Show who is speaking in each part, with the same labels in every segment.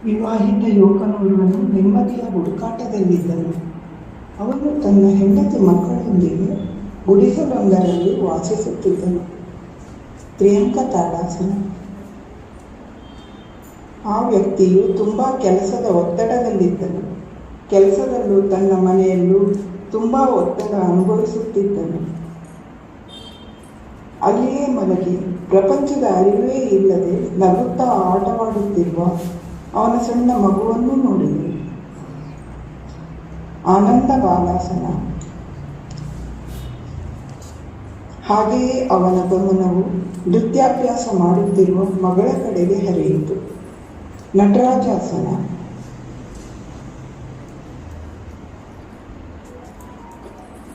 Speaker 1: ವಿವಾಹಿತ ಯುವಕನೋರ್ವನು ನೆಮ್ಮದಿಯ ಹುಡುಕಾಟದಲ್ಲಿದ್ದನು. ಅವನು ತನ್ನ ಹೆಂಡತಿ ಮಕ್ಕಳೊಂದಿಗೆ ಗುಡಿಸಲೊಂದರಲ್ಲಿ ವಾಸಿಸುತ್ತಿದ್ದನು. ಪ್ರಿಯಾಂಕ ತಾಡಾಸನ. ಆ ವ್ಯಕ್ತಿಯು ತುಂಬ ಕೆಲಸದ ಒತ್ತಡದಲ್ಲಿದ್ದನು. ಕೆಲಸದಲ್ಲೂ ತನ್ನ ಮನೆಯಲ್ಲೂ ತುಂಬ ಒತ್ತಡ ಅನುಭವಿಸುತ್ತಿದ್ದನು. ಅಲ್ಲಿಯೇ ಮಲಗಿ ಪ್ರಪಂಚದ ಅರಿವೇ ಇಲ್ಲದೆ ನಗುತ್ತಾ ಆಟವಾಡುತ್ತಿರುವ ಅವನ ಸಣ್ಣ ಮಗುವನ್ನು ನೋಡಿದನು. ಆನಂದ ಬಾಲಾಸನ. ಹಾಗೆಯೇ ಅವನ ಗಮನವು ನೃತ್ಯಾಭ್ಯಾಸ ಮಾಡುತ್ತಿರುವ ಮಗಳ ಕಡೆಗೆ ಹರಿಯಿತು. ನಟರಾಜಾಸನ.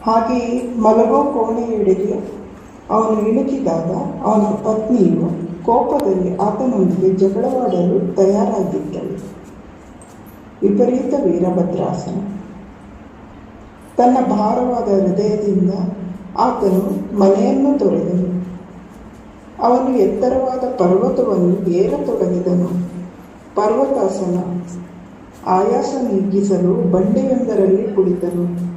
Speaker 1: ಹಾಗೆಯೇ ಮಲಗೋ ಕೋಣೆಯೆಡೆಗೆ ಅವನು ಇಣುಕಿದಾಗ ಅವನ ಪತ್ನಿಯು ಕೋಪದಲ್ಲಿ ಆತನೊಂದಿಗೆ ಜಗಳವಾಡಲು ತಯಾರಾಗಿದ್ದಳು. ವಿಪರೀತ ವೀರಭದ್ರಾಸನ. ತನ್ನ ಭಾರವಾದ ಹೃದಯದಿಂದ ಆತನು ಮನೆಯನ್ನು ತೊರೆದನು. ಅವನು ಎತ್ತರವಾದ ಪರ್ವತವನ್ನು ಏರತೊಡಗಿದನು. ಪರ್ವತಾಸನ. ಆಯಾಸ ನೀಗಿಸಲು ಬಂಡೆಯೊಂದರಲ್ಲಿ ಕುಳಿತನು.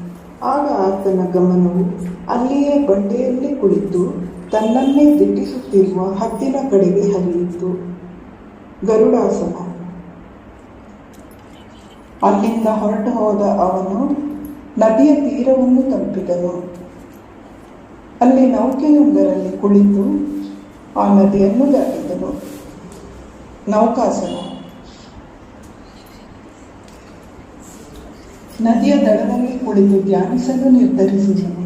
Speaker 1: ಆಗ ಆತನ ಗಮನವು ಅಲ್ಲಿಯೇ ಬಂಡೆಯಲ್ಲಿ ಕುಳಿತು ತನ್ನನ್ನೇ ದಿಟ್ಟಿಸುತ್ತಿರುವ ಹದ್ದಿನ ಕಡೆಗೆ ಹರಿಯಿತು. ಗರುಡಾಸನ. ಅಲ್ಲಿಂದ ಹೊರಟು ಹೋದ ಅವನು ನದಿಯ ತೀರವನ್ನು ತಲುಪಿದನು. ಅಲ್ಲಿ ನೌಕೆಯೊಂದರಲ್ಲಿ ಕುಳಿತು ಆ ನದಿಯನ್ನು ದಾಟಿದನು. ನೌಕಾಸನ. ನದಿಯ ದಡದಲ್ಲಿ ಕುಳಿತು ಧ್ಯಾನಿಸಲು ನಿರ್ಧರಿಸಿದನು.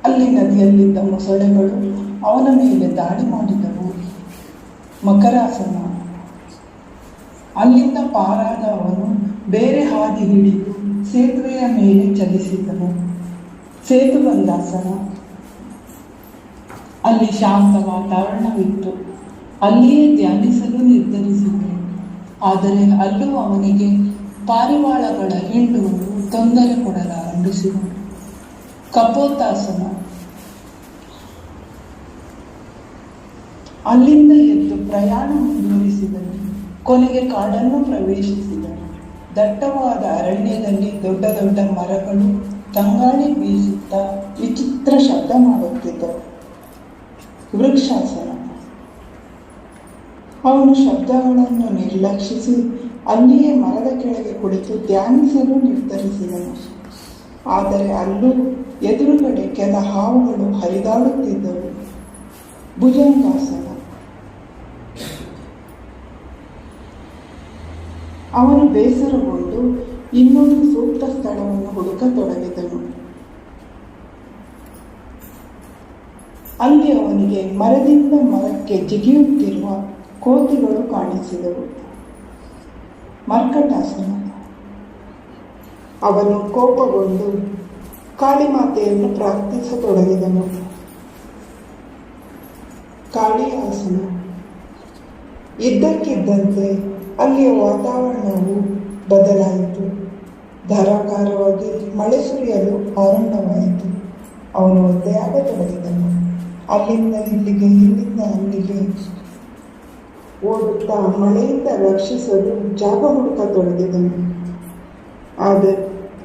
Speaker 1: ಅಲ್ಲಿ ನದಿಯಲ್ಲಿದ್ದ ಮೊಸಳೆಗಳು ಅವನ ಮೇಲೆ ದಾಳಿ ಮಾಡಿದವು. ಮಕರಾಸನ. ಅಲ್ಲಿಂದ ಪಾರಾದ ಅವನು ಬೇರೆ ಹಾದಿ ಹಿಡಿದು ಸೇತುವೆಯ ಮೇಲೆ ಚಲಿಸಿದನು. ಸೇತುಬಂಧಾಸನ. ಅಲ್ಲಿ ಶಾಂತ ವಾತಾವರಣವಿತ್ತು. ಅಲ್ಲಿಯೇ ಧ್ಯಾನಿಸಲು ನಿರ್ಧರಿಸಿದನು. ಆದರೆ ಅಲ್ಲೂ ಅವನಿಗೆ ಪಾರಿವಾಳಗಳ ಹಿಂಡುಗಳು ತೊಂದರೆ ಕೊಡಲಾರಂಭಿಸಿದವು. ಕಪೋತಾಸನ. ಅಲ್ಲಿಂದ ಎದ್ದು ಪ್ರಯಾಣ ಮುಂದುವರಿಸಿದನು. ಕೊನೆಗೆ ಕಾಡನ್ನು ಪ್ರವೇಶಿಸಿದನು. ದಟ್ಟವಾದ ಅರಣ್ಯದಲ್ಲಿ ದೊಡ್ಡ ದೊಡ್ಡ ಮರಗಳು ತಂಗಾಳಿ ಬೀಸುತ್ತಾ ವಿಚಿತ್ರ ಶಬ್ದ ಮಾಡುತ್ತಿದ್ದವು. ವೃಕ್ಷಾಸನ. ಅವನು ಶಬ್ದಗಳನ್ನು ನಿರ್ಲಕ್ಷಿಸಿ ಅಲ್ಲಿಯೇ ಮರದ ಕೆಳಗೆ ಕುಳಿತು ಧ್ಯಾನಿಸಲು ನಿರ್ಧರಿಸಿದನು. ಆದರೆ ಅಲ್ಲೂ ಎದುರುಗಡೆ ಕೆಲ ಹಾವುಗಳು ಹರಿದಾಡುತ್ತಿದ್ದವು. ಭುಜಂಗಾಸನ. ಅವನು ಬೇಸರಗೊಂಡು ಇನ್ನೊಂದು ಸೂಕ್ತ ಸ್ಥಳವನ್ನು ಹುಡುಕತೊಡಗಿದನು. ಅಲ್ಲಿ ಅವನಿಗೆ ಮರದಿಂದ ಮರಕ್ಕೆ ಜಿಗಿಯುತ್ತಿರುವ ಕೋತಿಗಳು ಕಾಣಿಸಿದವು. ಮರ್ಕಟಾಸನ. ಅವನು ಕೋಪಗೊಂಡು ಕಾಳಿಮಾತೆಯನ್ನು ಪ್ರಾರ್ಥಿಸತೊಡಗಿದನು. ಕಾಳಿಯಾಸನ. ಇದ್ದಕ್ಕಿದ್ದಂತೆ ಅಲ್ಲಿಯ ವಾತಾವರಣವು ಬದಲಾಯಿತು. ಧಾರಾಕಾರವಾಗಿ ಮಳೆ ಸುರಿಯಲು ಆರಂಭವಾಯಿತು. ಅವನು ಒದ್ದೆಯಾಗತೊಡಗಿದನು. ಅಲ್ಲಿಂದ ಇಲ್ಲಿಗೆ, ಇಲ್ಲಿಂದ ಅಲ್ಲಿಗೆ ಓಡುತ್ತಾ ಮಳೆಯಿಂದ ರಕ್ಷಿಸಲು ಜಾಗ ಹುಡುಕತೊಡಗಿದನು.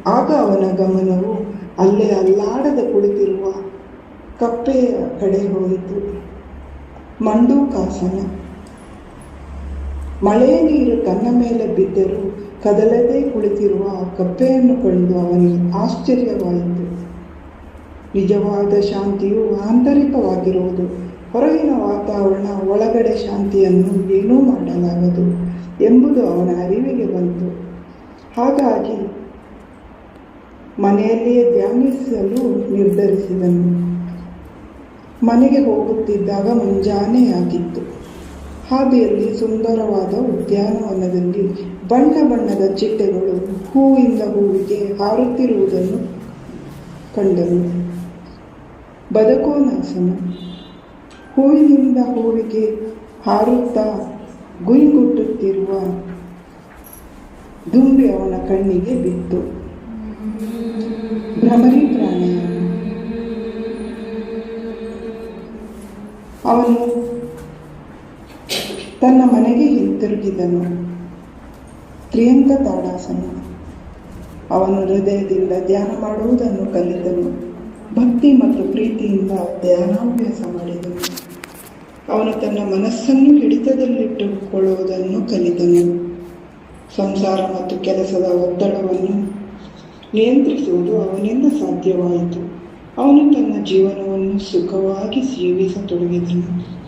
Speaker 1: ಆಗ ಅವನ ಗಮನವು ಅಲ್ಲೇ ಅಲ್ಲಾಡದೆ ಕುಳಿತಿರುವ ಕಪ್ಪೆಯ ಕಡೆ ಹೋಯಿತು. ಮಂಡೂಕಾಸನ. ಮಳೆಯ ನೀರು ತನ್ನ ಮೇಲೆ ಬಿದ್ದರೂ ಕದಲದೇ ಕುಳಿತಿರುವ ಆ ಕಪ್ಪೆಯನ್ನು ಕಂಡು ಅವನಿಗೆ ಆಶ್ಚರ್ಯವಾಯಿತು. ನಿಜವಾದ ಶಾಂತಿಯು ಆಂತರಿಕವಾಗಿರುವುದು. ಹೊರಗಿನ ವಾತಾವರಣ ಒಳಗಡೆ ಶಾಂತಿಯನ್ನು ಏನೂ ಮಾಡಲಾಗದು ಎಂಬುದು ಅವನ ಅರಿವಿಗೆ ಬಂತು. ಹಾಗಾಗಿ ಮನೆಯಲ್ಲಿಯೇ ಧ್ಯಾನಿಸಲು ನಿರ್ಧರಿಸಿದನು. ಮನೆಗೆ ಹೋಗುತ್ತಿದ್ದಾಗ ಮುಂಜಾನೆಯಾಗಿತ್ತು. ಹಾದಿಯಲ್ಲಿ ಸುಂದರವಾದ ಉದ್ಯಾನವನದಲ್ಲಿ ಬಣ್ಣ ಬಣ್ಣದ ಚಿಟ್ಟೆಗಳು ಹೂವಿಂದ ಹೂವಿಗೆ ಹಾರುತ್ತಿರುವುದನ್ನು ಕಂಡನು. ಬದಕೋನಾಸನ. ಹೂವಿನಿಂದ ಹೂವಿಗೆ ಹಾರುತ್ತಾ ಗುಯ್ಗುಟ್ಟುತ್ತಿರುವ ದುಂಬಿ ಅವನ ಕಣ್ಣಿಗೆ ಬಿತ್ತು. ಭ್ರಮರಿ ಪ್ರಾಣಾಯಾಮ. ಅವನು ತನ್ನ ಮನೆಗೆ ಹಿಂತಿರುಗಿದನು. ತ್ರಿಯಂಗ ತಾಡಾಸನ. ಅವನು ಹೃದಯದಿಂದ ಧ್ಯಾನ ಮಾಡುವುದನ್ನು ಕಲಿತನು. ಭಕ್ತಿ ಮತ್ತು ಪ್ರೀತಿಯಿಂದ ಧ್ಯಾನಾಭ್ಯಾಸ ಮಾಡಿದನು. ಅವನು ತನ್ನ ಮನಸ್ಸನ್ನು ಹಿಡಿತದಲ್ಲಿಟ್ಟುಕೊಳ್ಳುವುದನ್ನು ಕಲಿತನು. ಸಂಸಾರ ಮತ್ತು ಕೆಲಸದ ಒತ್ತಡವನ್ನು ನಿಯಂತ್ರಿಸುವುದು ಅವನಿಂದ ಸಾಧ್ಯವಾಯಿತು. ಅವನು ತನ್ನ ಜೀವನವನ್ನು ಸುಖವಾಗಿ ಜೀವಿಸತೊಡಗಿದನು.